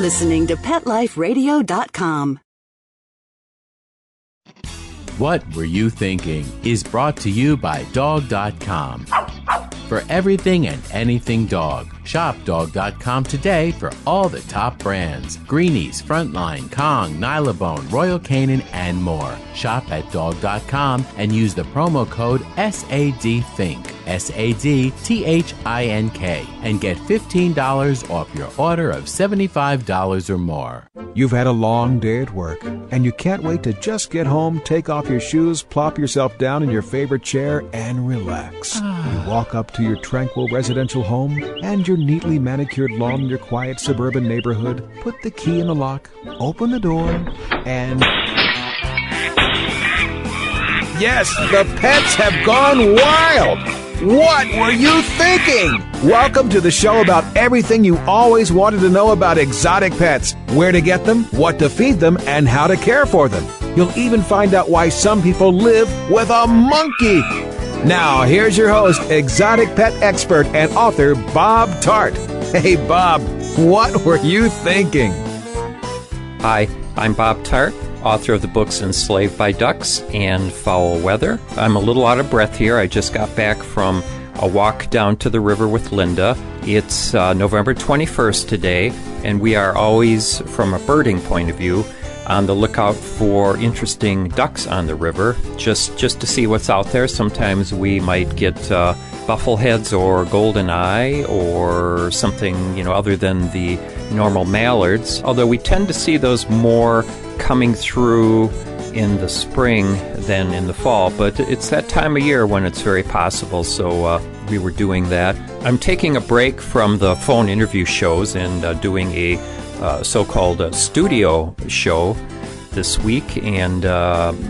listening to PetLifeRadio.com. What Were You Thinking is brought to you by Dog.com. For everything and anything dog, shop Dog.com today for all the top brands. Greenies, Frontline, Kong, Nylabone, Royal Canin, and more. Shop at Dog.com and use the promo code SADTHINK, SADTHINK, and get $15 off your order of $75 or more. You've had a long day at work, and you can't wait to just get home, take off your shoes, plop yourself down in your favorite chair, and relax. You walk up to your tranquil residential home and your neatly manicured lawn in your quiet suburban neighborhood, put the key in the lock, open the door, and... yes, the pets have gone wild! What were you thinking? Welcome to the show about everything you always wanted to know about exotic pets. Where to get them, what to feed them, and how to care for them. You'll even find out why some people live with a monkey. Now, here's your host, exotic pet expert and author, Bob Tart. Hey, Bob, what were you thinking? Hi, I'm Bob Tart, author of the books Enslaved by Ducks and Foul Weather. I'm a little out of breath here. I just got back from a walk down to the river with Linda. It's November 21st today, and we are always, from a birding point of view, on the lookout for interesting ducks on the river, just to see what's out there. Sometimes we might get buffleheads or golden eye or something, other than the normal mallards, although we tend to see those more coming through in the spring than in the fall, but it's that time of year when it's very possible, so we were doing that. I'm taking a break from the phone interview shows and doing a so-called studio show this week, and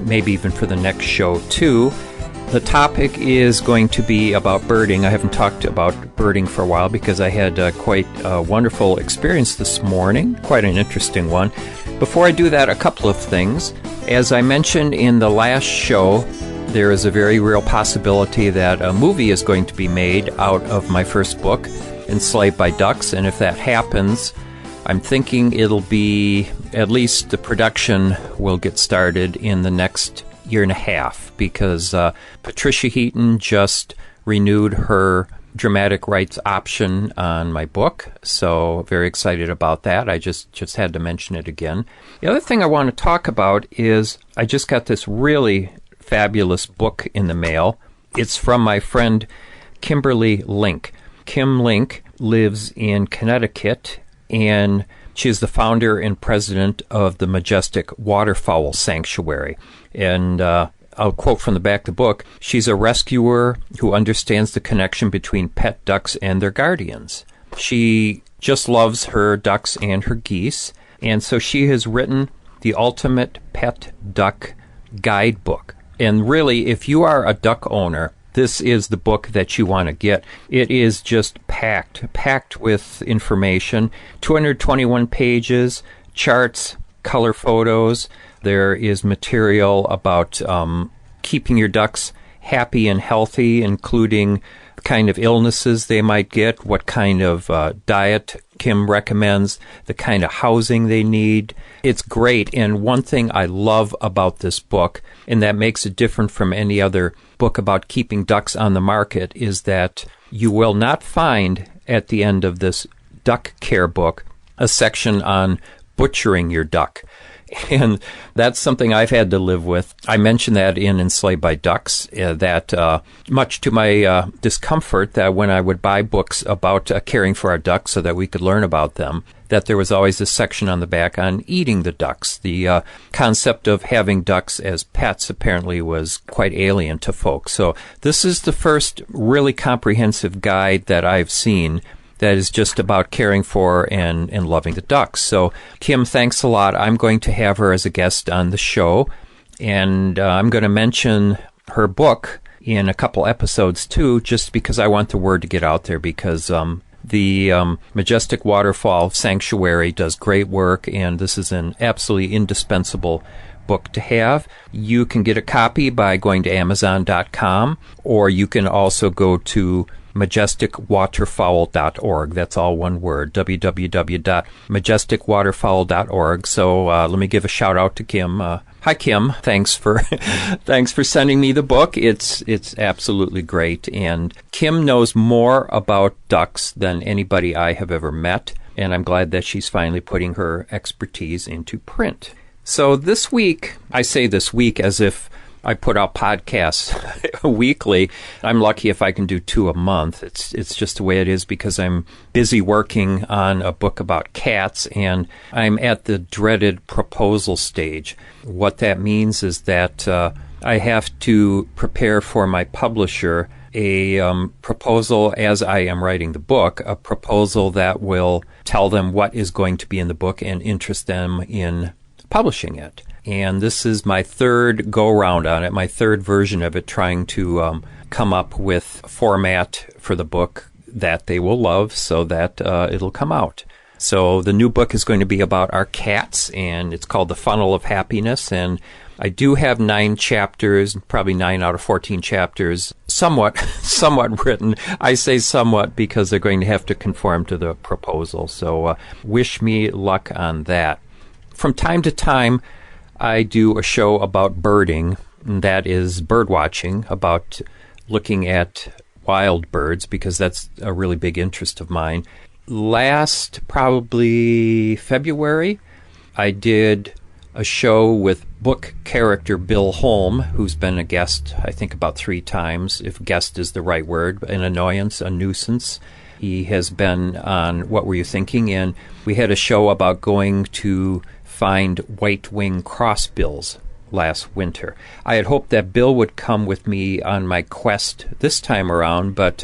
maybe even for the next show too. The topic is going to be about birding. I haven't talked about birding for a while because I had quite a wonderful experience this morning, quite an interesting one. Before I do that, a couple of things. As I mentioned in the last show, there is a very real possibility that a movie is going to be made out of my first book, Enslaved by Ducks, and if that happens, I'm thinking it'll be, at least the production will get started in the next year and a half, because Patricia Heaton just renewed her dramatic rights option on my book, so very excited about that. I just had to mention it again. The other thing I want to talk about is I just got this really fabulous book in the mail. It's from my friend Kimberly Link. Kim Link lives in Connecticut, and she's the founder and president of the Majestic Waterfowl Sanctuary. And I'll quote from the back of the book, she's a rescuer who understands the connection between pet ducks and their guardians. She just loves her ducks and her geese, and so she has written the Ultimate Pet Duck Guidebook. And really, if you are a duck owner, this is the book that you want to get. It is just packed with information, 221 pages, charts, color photos. There is material about keeping your ducks happy and healthy, including the kind of illnesses they might get, what kind of diet Kim recommends, the kind of housing they need. It's great. And one thing I love about this book, and that makes it different from any other book about keeping ducks on the market, is that you will not find at the end of this duck care book a section on butchering your duck. And that's something I've had to live with. I mentioned that in Enslaved by Ducks, that much to my discomfort, that when I would buy books about caring for our ducks so that we could learn about them, that there was always a section on the back on eating the ducks. The concept of having ducks as pets apparently was quite alien to folks. So this is the first really comprehensive guide that I've seen that is just about caring for and loving the ducks. So, Kim, thanks a lot. I'm going to have her as a guest on the show, and I'm going to mention her book in a couple episodes, too, just because I want the word to get out there, because the Majestic Waterfowl Sanctuary does great work, and this is an absolutely indispensable book to have. You can get a copy by going to Amazon.com, or you can also go to majesticwaterfowl.org. That's all one word, www.majesticwaterfowl.org. So let me give a shout out to Kim. Hi, Kim. Thanks for thanks for sending me the book. It's absolutely great. And Kim knows more about ducks than anybody I have ever met. And I'm glad that she's finally putting her expertise into print. So this week, I say this week as if I put out podcasts weekly. I'm lucky if I can do 2 a month. It's just the way it is because I'm busy working on a book about cats, and I'm at the dreaded proposal stage. What that means is that I have to prepare for my publisher a proposal as I am writing the book, a proposal that will tell them what is going to be in the book and interest them in publishing it. And this is my third go-round on it, my third version of it, trying to come up with a format for the book that they will love so that it'll come out. So the new book is going to be about our cats, and it's called The Funnel of Happiness. And I do have 9 chapters, probably 9 out of 14 chapters, somewhat written. I say somewhat because they're going to have to conform to the proposal. So wish me luck on that. From time to time, I do a show about birding, and that is bird watching, about looking at wild birds, because that's a really big interest of mine. Last, probably February, I did a show with book character Bill Holm, who's been a guest, I think, about 3 times, if guest is the right word, an annoyance, a nuisance. He has been on What Were You Thinking? And we had a show about going to find white-winged crossbills last winter. I had hoped that Bill would come with me on my quest this time around, but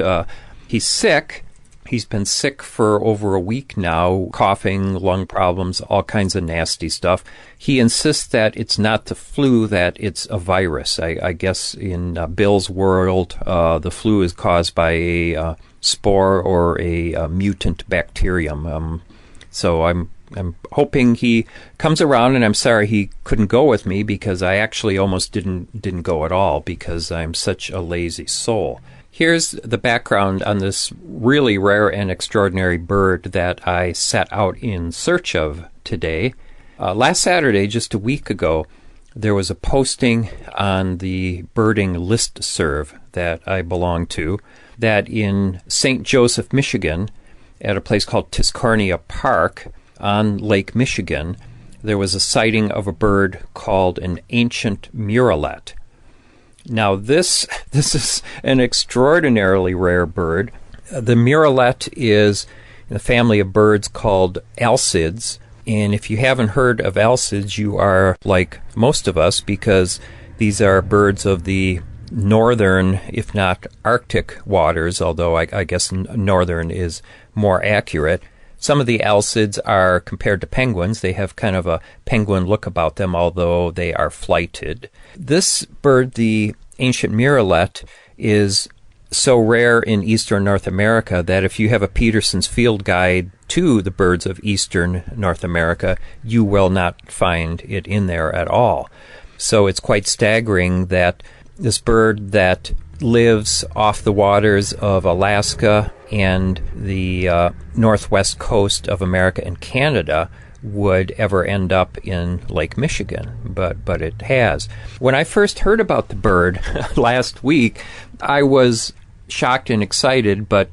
he's sick. He's been sick for over a week now, coughing, lung problems, all kinds of nasty stuff. He insists that it's not the flu, that it's a virus. I guess in Bill's world, the flu is caused by a spore or a mutant bacterium. So I'm hoping he comes around, and I'm sorry he couldn't go with me because I actually almost didn't go at all because I'm such a lazy soul. Here's the background on this really rare and extraordinary bird that I set out in search of today. Last Saturday, just a week ago, there was a posting on the birding listserv that I belong to that in St. Joseph, Michigan, at a place called Tiscornia Park on Lake Michigan, there was a sighting of a bird called an ancient murrelet. Now, this is an extraordinarily rare bird. The murrelet is in the family of birds called alcids, and if you haven't heard of alcids, you are like most of us, because these are birds of the northern, if not Arctic waters, although I guess northern is more accurate. Some of the alcids are, compared to penguins, they have kind of a penguin look about them, although they are flighted. This bird, the ancient murrelet, is so rare in eastern North America that if you have a Peterson's Field Guide to the birds of eastern North America, you will not find it in there at all. So it's quite staggering that this bird that lives off the waters of Alaska and the northwest coast of America and Canada would ever end up in Lake Michigan, but it has. When I first heard about the bird last week, I was shocked and excited, but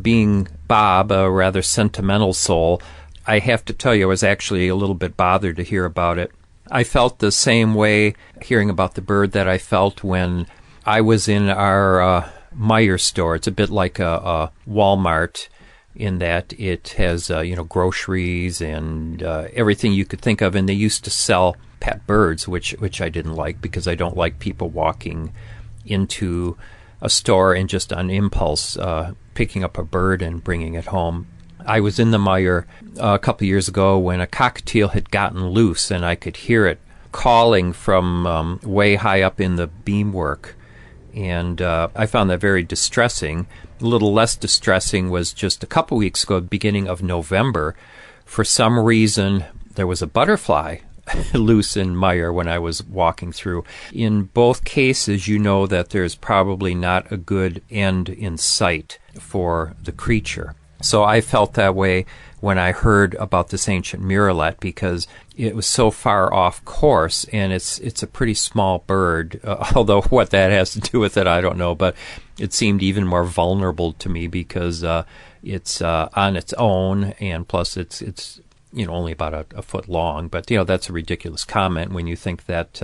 being Bob, a rather sentimental soul, I have to tell you I was actually a little bit bothered to hear about it. I felt the same way hearing about the bird that I felt when I was in our Meijer store. It's a bit like a Walmart in that it has groceries and everything you could think of, and they used to sell pet birds, which I didn't like because I don't like people walking into a store and just on impulse picking up a bird and bringing it home. I was in the Meijer a couple years ago when a cockatiel had gotten loose, and I could hear it calling from way high up in the beamwork. And I found that very distressing. A little less distressing was just a couple weeks ago, beginning of November. For some reason, there was a butterfly loose in mire when I was walking through. In both cases, you know that there's probably not a good end in sight for the creature. So I felt that way when I heard about this ancient murrelet, because it was so far off course, and it's a pretty small bird, although what that has to do with it, I don't know, but it seemed even more vulnerable to me because it's on its own, and plus it's only about a foot long, but that's a ridiculous comment when you think that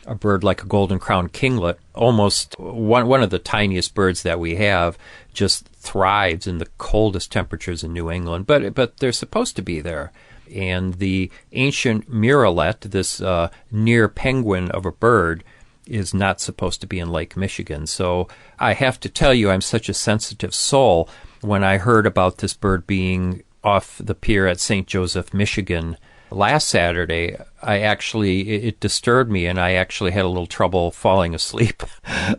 a bird like a golden-crowned kinglet, almost one of the tiniest birds that we have, just thrives in the coldest temperatures in New England. But they're supposed to be there. And the ancient murrelet, this near penguin of a bird, is not supposed to be in Lake Michigan. So I have to tell you, I'm such a sensitive soul. When I heard about this bird being off the pier at St. Joseph, Michigan, last Saturday, it disturbed me, and I actually had a little trouble falling asleep,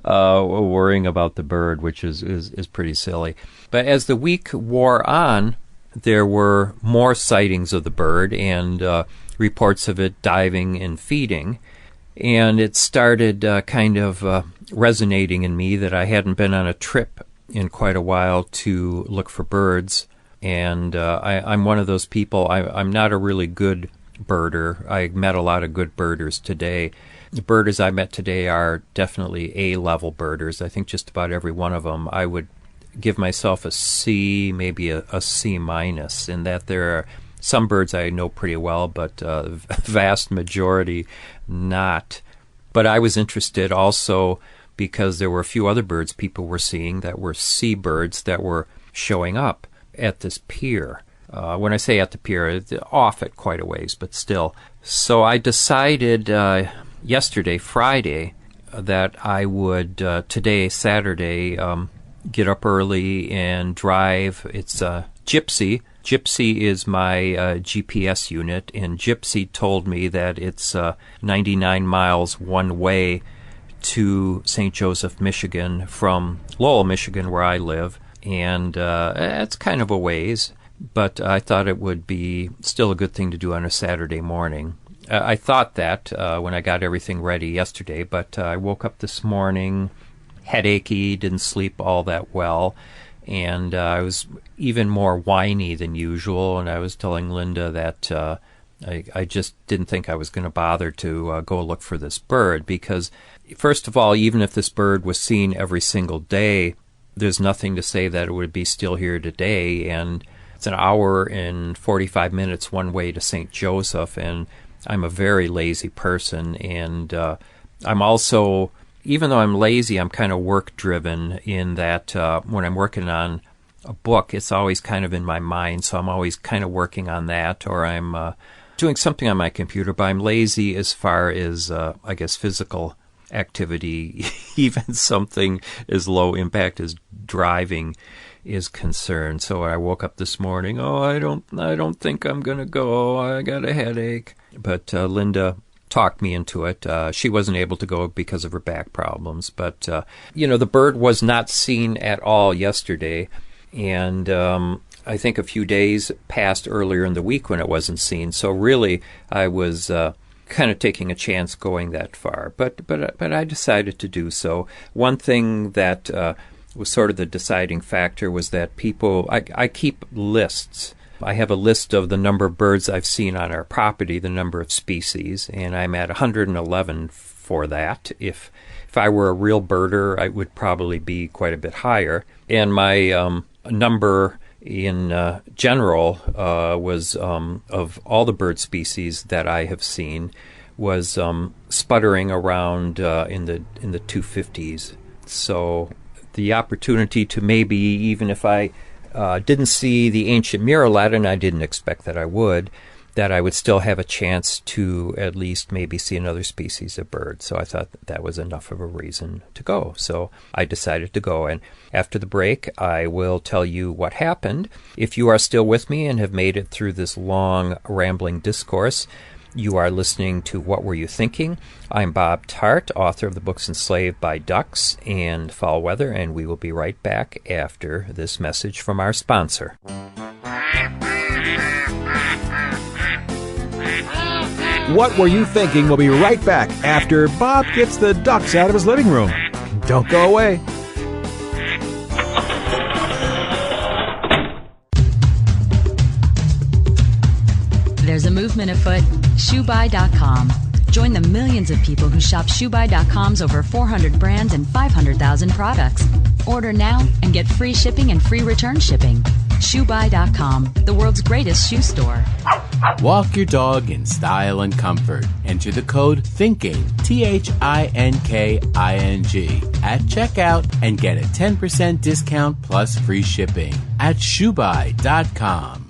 worrying about the bird, which is pretty silly. But as the week wore on, there were more sightings of the bird and reports of it diving and feeding, and it started kind of resonating in me that I hadn't been on a trip in quite a while to look for birds. And I'm one of those people. I'm not a really good birder. I met a lot of good birders today. The birders I met today are definitely A-level birders. I think just about every one of them. I would give myself a C, maybe a C minus, in that there are some birds I know pretty well, but vast majority not. But I was interested also because there were a few other birds people were seeing that were seabirds that were showing up at this pier. When I say at the pier, it's off at quite a ways, but still. So I decided yesterday, Friday, that I would, today, Saturday, get up early and drive. It's Gypsy. Gypsy is my GPS unit, and Gypsy told me that it's 99 miles one way to St. Joseph, Michigan, from Lowell, Michigan, where I live. And it's kind of a ways, but I thought it would be still a good thing to do on a Saturday morning. I thought that when I got everything ready yesterday, but I woke up this morning headachy, didn't sleep all that well, and I was even more whiny than usual, and I was telling Linda that I just didn't think I was going to bother to go look for this bird, because, first of all, even if this bird was seen every single day, there's nothing to say that it would be still here today, and it's an hour and 45 minutes one way to St. Joseph, and I'm a very lazy person, and I'm also, even though I'm lazy, I'm kind of work-driven in that when I'm working on a book, it's always kind of in my mind, so I'm always kind of working on that, or I'm doing something on my computer, but I'm lazy as far as, I guess, physical activity, even something as low impact as driving is concerned. So I woke up this morning, I don't think I'm going to go. I got a headache. But Linda talked me into it. She wasn't able to go because of her back problems. But, the bird was not seen at all yesterday. And I think a few days passed earlier in the week when it wasn't seen. So really, I was kind of taking a chance going that far, but I decided to do so. One thing that was sort of the deciding factor was that people, I keep lists. I have a list of the number of birds I've seen on our property, the number of species, and I'm at 111 for that. If I were a real birder, I would probably be quite a bit higher. And my number in general was of all the bird species that I have seen was sputtering around in the 250s. So the opportunity to maybe, even if I didn't see the ancient murrelet, and I didn't expect that I would still have a chance to at least maybe see another species of bird. So I thought that was enough of a reason to go. So I decided to go. And after the break, I will tell you what happened. If you are still with me and have made it through this long, rambling discourse, you are listening to What Were You Thinking? I'm Bob Tart, author of the books Enslaved by Ducks and Foul Weather, and we will be right back after this message from our sponsor. What Were You Thinking will be right back after Bob gets the ducks out of his living room. Don't go away. There's a movement afoot. ShoeBuy.com. Join the millions of people who shop ShoeBuy.com's over 400 brands and 500,000 products. Order now and get free shipping and free return shipping. ShoeBuy.com, the world's greatest shoe store. Walk your dog in style and comfort. Enter the code THINKING, THINKING, at checkout and get a 10% discount plus free shipping at ShoeBuy.com.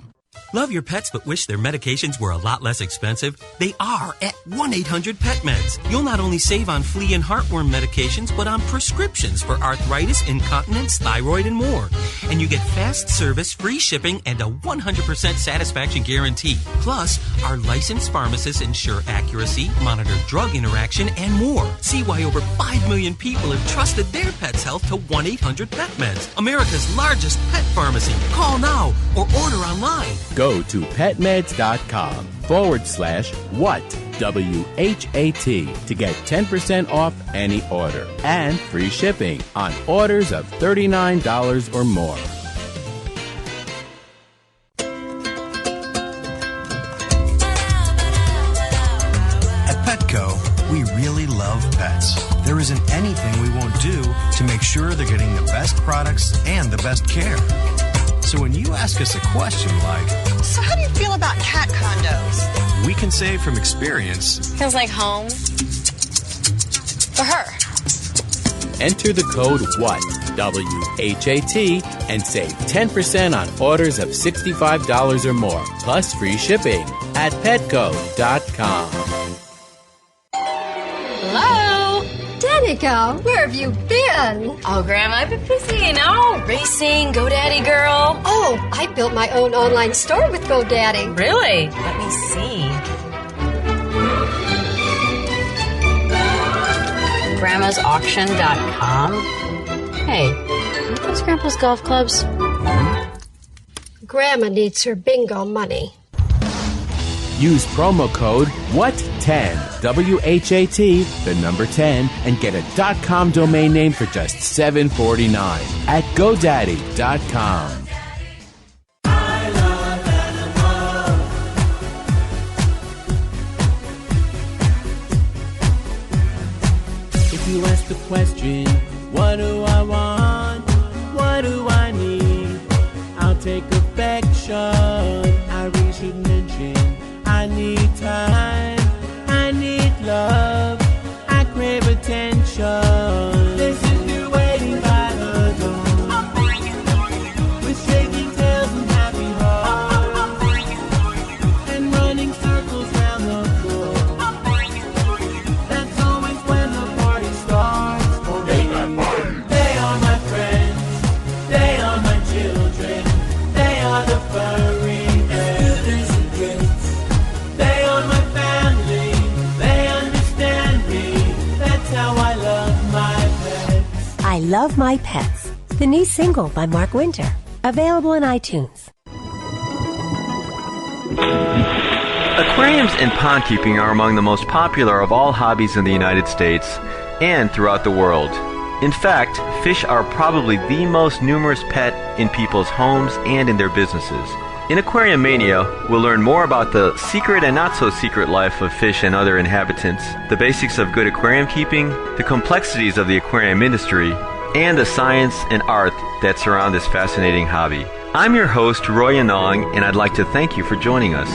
Love your pets but wish their medications were a lot less expensive? They are at 1-800-PET-MEDS. You'll not only save on flea and heartworm medications, but on prescriptions for arthritis, incontinence, thyroid, and more. And you get fast service, free shipping, and a 100% satisfaction guarantee. Plus, our licensed pharmacists ensure accuracy, monitor drug interaction, and more. See why over 5 million people have trusted their pet's health to 1-800-PET-MEDS, America's largest pet pharmacy. Call now or order online. Go to petmeds.com/what, W-H-A-T, to get 10% off any order and free shipping on orders of $39 or more. At Petco, we really love pets. There isn't anything we won't do to make sure they're getting the best products and the best care. So when you ask us a question like, so how do you feel about cat condos? We can say from experience, Feels like home. For her. Enter the code WHAT, W-H-A-T, and save 10% on orders of $65 or more, plus free shipping at petco.com. Hello? Danica, where have you been? Oh, Grandma, I've been busy, racing, GoDaddy girl. Oh, I built my own online store with GoDaddy. Really? Let me see. Grandma'sAuction.com. Hey, aren't those Grandpa's golf clubs? Grandma needs her bingo money. Use promo code WHAT10, W-H-A-T, the number 10, and get a .com domain name for just $7.49 at GoDaddy.com. If you ask the question, what do I want? What do I need? I'll take affection. I really should mention I need time, I need love, I crave attention. Listen to waiting by the door, with shaking tails and happy hearts, and running circles round the floor. That's always when the party starts. For me, they are my friends, they are my children, they are the furry feathers and dreams. They are my family, they understand me, that's how I love my pets. I Love My Pets, the new single by Mark Winter, available on iTunes. Aquariums and pond keeping are among the most popular of all hobbies in the United States and throughout the world. In fact, fish are probably the most numerous pet in people's homes and in their businesses. In Aquarium Mania, we'll learn more about the secret and not-so-secret life of fish and other inhabitants, the basics of good aquarium keeping, the complexities of the aquarium industry, and the science and art that surround this fascinating hobby. I'm your host, Roy Anong, and I'd like to thank you for joining us.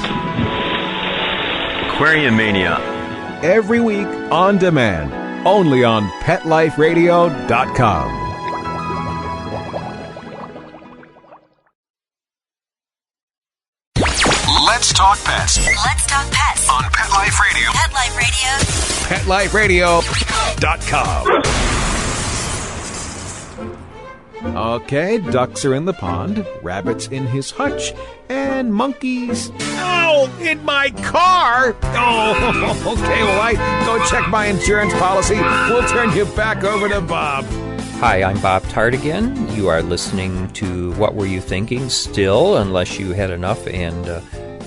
Aquarium Mania. Every week on demand, only on PetLifeRadio.com. Let's talk pets. Let's talk pets. On Pet Life Radio. Pet Life Radio. PetLifeRadio.com. Okay, ducks are in the pond, rabbits in his hutch, and monkeys... Ow! In my car! Oh, okay, well, I go check my insurance policy. We'll turn you back over to Bob. Hi, I'm Bob Tart again. You are listening to What Were You Thinking? Still, unless you had enough and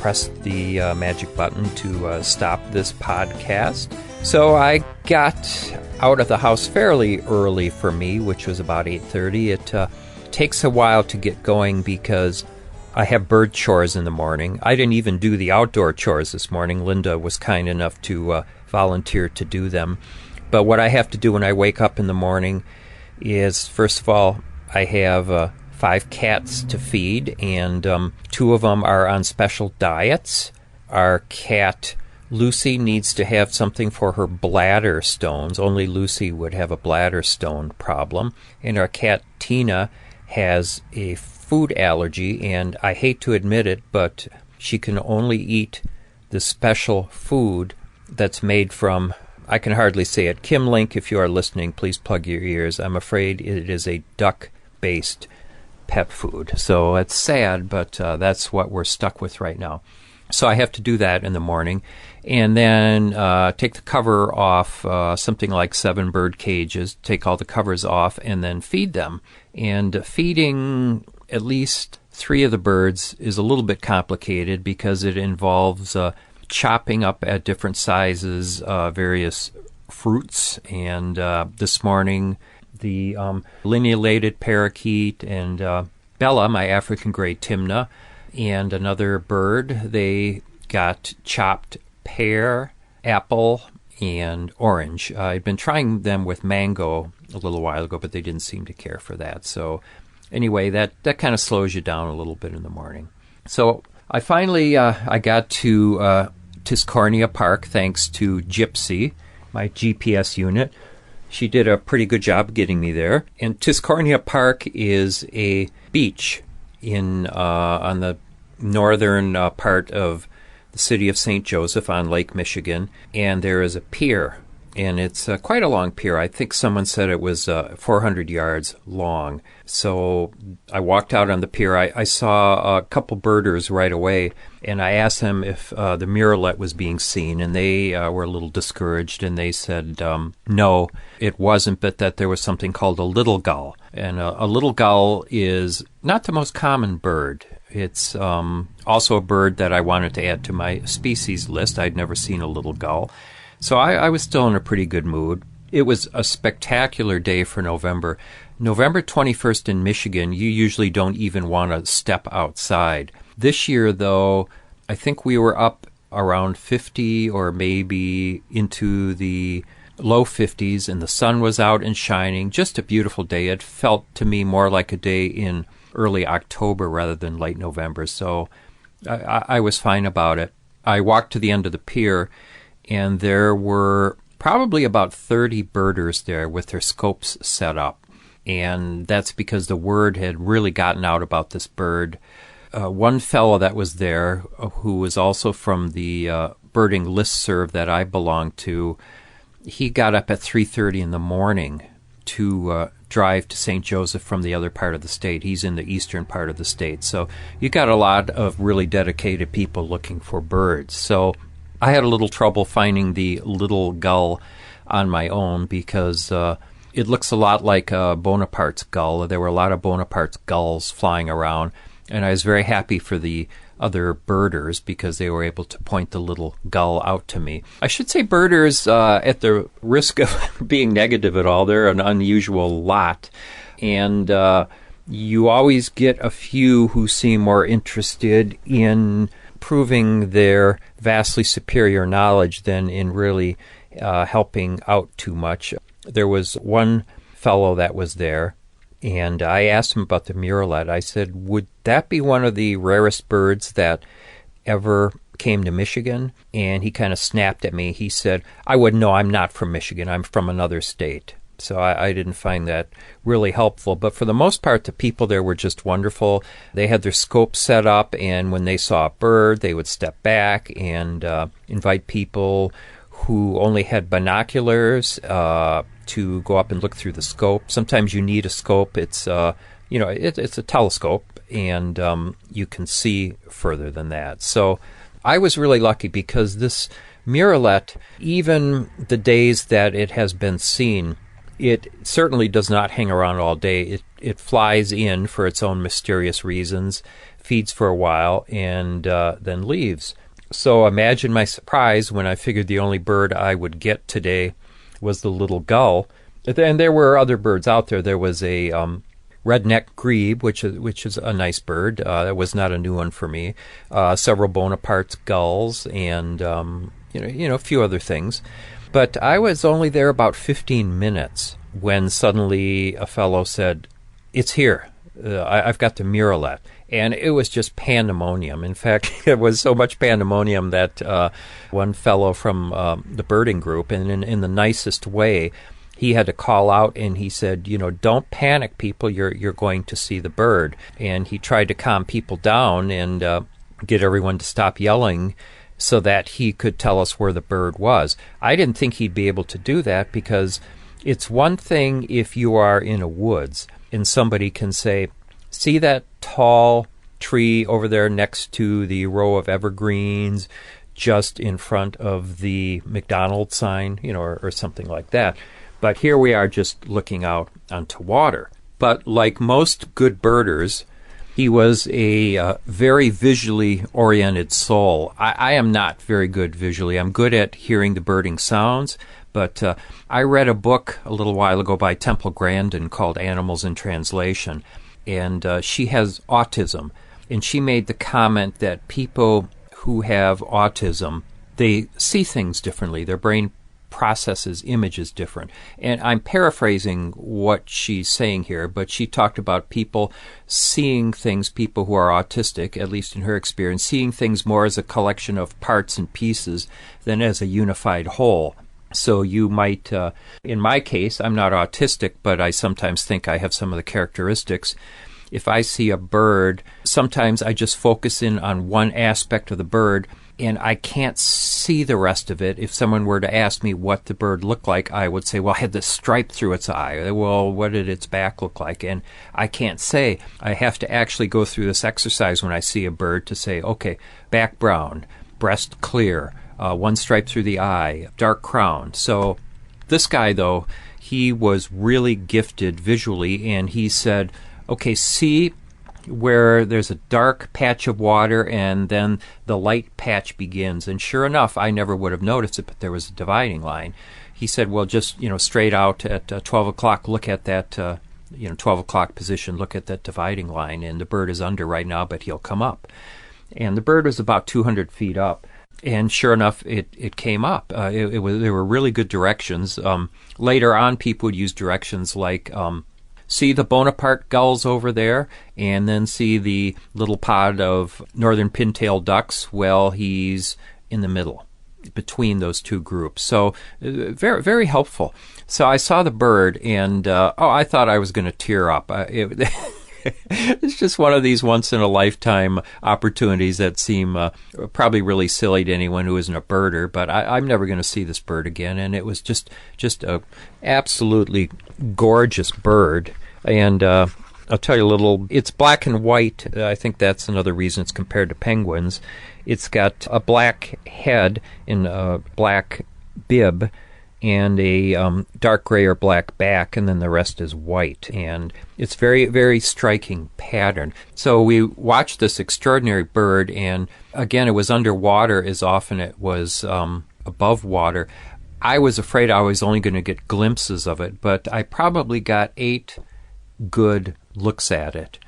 press the magic button to stop this podcast. So I got out of the house fairly early for me, which was about 8:30. It takes a while to get going because I have bird chores in the morning. I didn't even do the outdoor chores this morning. Linda was kind enough to volunteer to do them. But what I have to do when I wake up in the morning is, first of all, I have 5 cats to feed, and 2 of them are on special diets. Our cat Lucy needs to have something for her bladder stones. Only Lucy would have a bladder stone problem. And our cat Tina has a food allergy, and I hate to admit it, but she can only eat the special food that's made from, I can hardly say it. Kim Link, if you are listening, please plug your ears. I'm afraid it is a duck-based pet food. So it's sad, but that's what we're stuck with right now. So I have to do that in the morning, and then take the cover off something like 7 bird cages, take all the covers off, and then feed them. And feeding at least 3 of the birds is a little bit complicated because it involves chopping up at different sizes various fruits. And this morning, the linealated parakeet and Bella, my African gray timna, and another bird, they got chopped pear, apple, and orange. I'd been trying them with mango a little while ago, but they didn't seem to care for that. So anyway, that kind of slows you down a little bit in the morning. So I finally I got to Tiscornia Park thanks to Gypsy, my GPS unit. She did a pretty good job getting me there. And Tiscornia Park is a beach on the northern part of the city of St. Joseph on Lake Michigan, and there is a pier, and it's quite a long pier. I think someone said it was 400 yards long. So I walked out on the pier. I saw a couple birders right away, and I asked them if the murrelet was being seen, and they were a little discouraged, and they said no, it wasn't, but that there was something called a little gull. And a little gull is not the most common bird. It's also a bird that I wanted to add to my species list. I'd never seen a little gull. So I was still in a pretty good mood. It was a spectacular day for November. November 21st in Michigan, you usually don't even want to step outside. This year, though, I think we were up around 50 or maybe into the low 50s, and the sun was out and shining. Just a beautiful day. It felt to me more like a day in early October rather than late November, so I was fine about it. I walked to the end of the pier, and there were probably about 30 birders there with their scopes set up, and that's because the word had really gotten out about this bird. One fellow that was there, who was also from the birding listserv that I belonged to, he got up at 3:30 in the morning to drive to St. Joseph from the other part of the state. He's in the eastern part of the state. So you got a lot of really dedicated people looking for birds. So I had a little trouble finding the little gull on my own because it looks a lot like Bonaparte's gull. There were a lot of Bonaparte's gulls flying around, and I was very happy for the other birders because they were able to point the little gull out to me. I should say birders, at the risk of being negative at all, they're an unusual lot. And you always get a few who seem more interested in proving their vastly superior knowledge than in really helping out too much. There was one fellow that was there, and I asked him about the murrelet. I said, would that be one of the rarest birds that ever came to Michigan? And he kind of snapped at me. He said, I wouldn't know. I'm not from Michigan. I'm from another state. So I didn't find that really helpful. But for the most part, the people there were just wonderful. They had their scopes set up, and when they saw a bird, they would step back and invite people who only had binoculars to go up and look through the scope. Sometimes you need a scope. It's it's a telescope, and you can see further than that. So I was really lucky because this murrelet, even the days that it has been seen, it certainly does not hang around all day. It flies in for its own mysterious reasons, feeds for a while, and then leaves. So imagine my surprise when I figured the only bird I would get today was the little gull. And there were other birds out there. There was a red-necked grebe, which is a nice bird. That was not a new one for me. Several Bonaparte's gulls, and a few other things. But I was only there about 15 minutes when suddenly a fellow said, "It's here. I've got the murrelet." And it was just pandemonium. In fact, it was so much pandemonium that one fellow from the birding group, and in the nicest way, he had to call out, and he said, "Don't panic, people. You're going to see the bird." And he tried to calm people down and get everyone to stop yelling so that he could tell us where the bird was. I didn't think he'd be able to do that, because it's one thing if you are in a woods and somebody can say, "See that tall tree over there next to the row of evergreens just in front of the McDonald's sign," or something like that. But here we are just looking out onto water. But like most good birders, he was a very visually oriented soul. I am not very good visually. I'm good at hearing the birding sounds, but I read a book a little while ago by Temple Grandin called Animals in Translation, and she has autism. And she made the comment that people who have autism, they see things differently. Their brain processes images different. And I'm paraphrasing what she's saying here, but she talked about people seeing things, people who are autistic, at least in her experience, seeing things more as a collection of parts and pieces than as a unified whole. So you might, in my case, I'm not autistic, but I sometimes think I have some of the characteristics. If I see a bird, sometimes I just focus in on one aspect of the bird, and I can't see the rest of it. If someone were to ask me what the bird looked like, I would say, well, it had this stripe through its eye. Well, what did its back look like? And I can't say. I have to actually go through this exercise when I see a bird to say, okay, back brown, breast clear, one stripe through the eye, dark crown. So this guy, though, he was really gifted visually, and he said, okay, see where there's a dark patch of water and then the light patch begins. And sure enough, I never would have noticed it, but there was a dividing line. He said, well, just, straight out at 12 o'clock, look at that, 12 o'clock position, look at that dividing line. And the bird is under right now, but he'll come up. And the bird was about 200 feet up. And sure enough, it came up. There were really good directions. Later on, people would use directions like, see the Bonaparte gulls over there, and then see the little pod of northern pintail ducks. Well, he's in the middle between those two groups. So very, very helpful. So I saw the bird, and I thought I was going to tear up. It's just one of these once-in-a-lifetime opportunities that seem probably really silly to anyone who isn't a birder, but I'm never going to see this bird again, and it was just a absolutely gorgeous bird. And I'll tell you a little, it's black and white. I think that's another reason it's compared to penguins. It's got a black head and a black bib, and a dark gray or black back, and then the rest is white. And it's very, very striking pattern. So we watched this extraordinary bird, and again, it was underwater as often it was above water. I was afraid I was only going to get glimpses of it, but I probably got 8 good looks at it.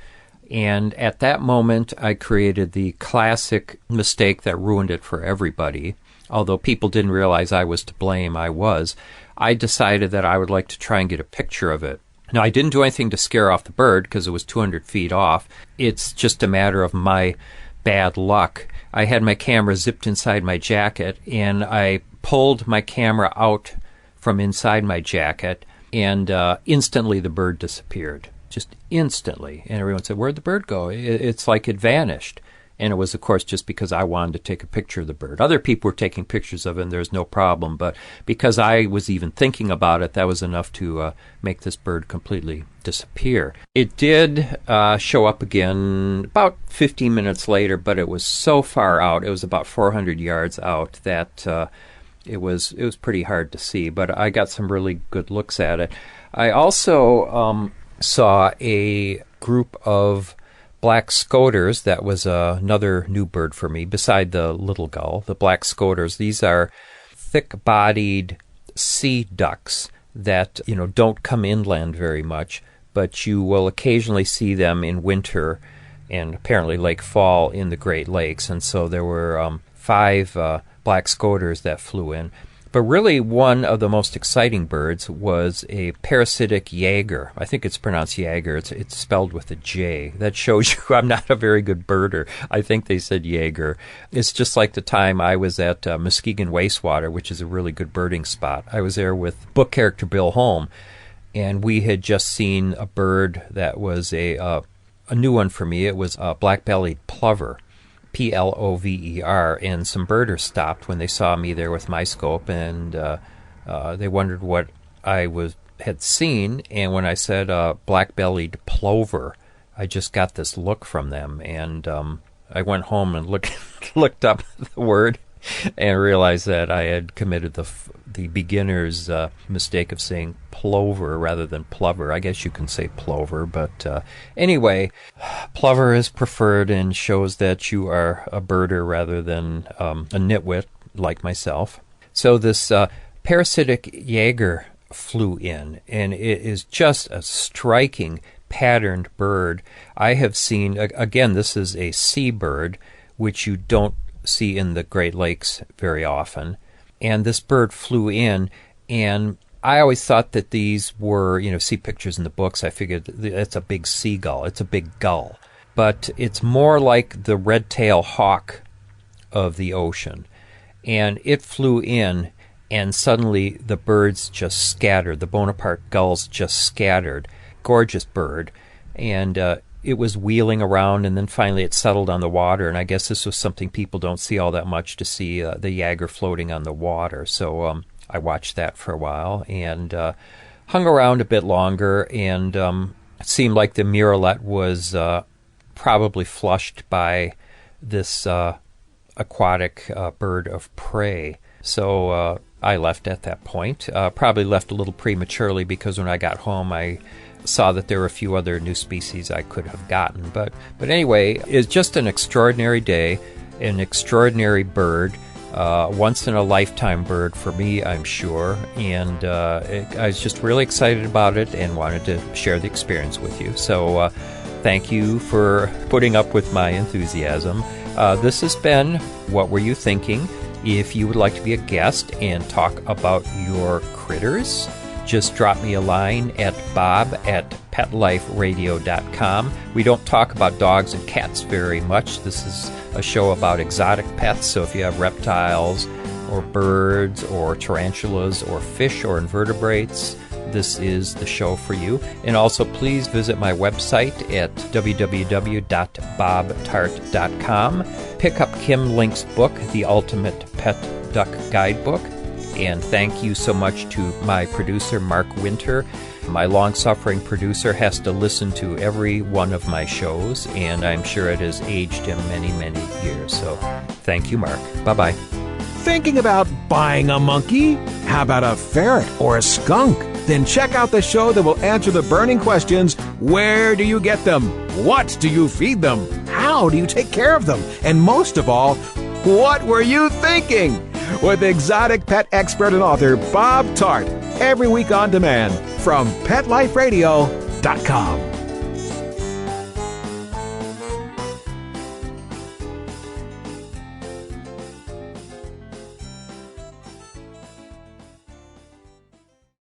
And at that moment, I created the classic mistake that ruined it for everybody. Although people didn't realize I was to blame, I decided that I would like to try and get a picture of it. Now, I didn't do anything to scare off the bird because it was 200 feet off. It's just a matter of my bad luck. I had my camera zipped inside my jacket, and I pulled my camera out from inside my jacket, and instantly the bird disappeared. Just instantly. And everyone said, where'd the bird go? It's like it vanished. And it was, of course, just because I wanted to take a picture of the bird. Other people were taking pictures of it, and there's no problem. But because I was even thinking about it, that was enough to make this bird completely disappear. It did show up again about 15 minutes later, but it was so far out, it was about 400 yards out, that it was pretty hard to see, but I got some really good looks at it. I also saw a group of black scoters. That was another new bird for me, beside the little gull. The black scoters, these are thick-bodied sea ducks that, don't come inland very much, but you will occasionally see them in winter and apparently late fall in the Great Lakes. And so there were 5 black scoters that flew in. But really, one of the most exciting birds was a parasitic jaeger. I think it's pronounced Jaeger. It's spelled with a J. That shows you I'm not a very good birder. I think they said Jaeger. It's just like the time I was at Muskegon Wastewater, which is a really good birding spot. I was there with book character Bill Holm, and we had just seen a bird that was a new one for me. It was a black-bellied plover. Plover, and some birders stopped when they saw me there with my scope, and they wondered what I had seen. And when I said black-bellied plover, I just got this look from them, and I went home and looked up the word and realized that I had committed the beginner's mistake of saying plover rather than plover. I guess you can say plover, but anyway, plover is preferred and shows that you are a birder rather than a nitwit like myself. So this parasitic jaeger flew in, and it is just a striking patterned bird. I have seen, again, this is a seabird, which you don't see in the Great Lakes very often. And this bird flew in, and I always thought that these were, see pictures in the books, I figured it's a big seagull, it's a big gull. But it's more like the red-tailed hawk of the ocean. And it flew in, and suddenly the birds just scattered. The Bonaparte gulls just scattered. Gorgeous bird. And it was wheeling around, and then finally it settled on the water. And I guess this was something people don't see all that much, to see the jaeger floating on the water. So I watched that for a while and hung around a bit longer. And it seemed like the Murrelet was probably flushed by this aquatic bird of prey. So I left at that point. Probably left a little prematurely, because when I got home I saw that there were a few other new species I could have gotten. But anyway, it's just an extraordinary day, an extraordinary bird, once-in-a-lifetime bird for me, I'm sure. And I was just really excited about it and wanted to share the experience with you. So thank you for putting up with my enthusiasm. This has been What Were You Thinking? If you would like to be a guest and talk about your critters, just drop me a line at bob@petliferadio.com. We don't talk about dogs and cats very much. This is a show about exotic pets, so if you have reptiles or birds or tarantulas or fish or invertebrates, this is the show for you. And also, please visit my website at www.bobtart.com. Pick up Kim Link's book, The Ultimate Pet Duck Guidebook. And thank you so much to my producer, Mark Winter. My long-suffering producer has to listen to every one of my shows, and I'm sure it has aged him many, many years. So thank you, Mark. Bye-bye. Thinking about buying a monkey? How about a ferret or a skunk? Then check out the show that will answer the burning questions. Where do you get them? What do you feed them? How do you take care of them? And most of all, what were you thinking? With exotic pet expert and author Bob Tart, every week on demand from PetLifeRadio.com.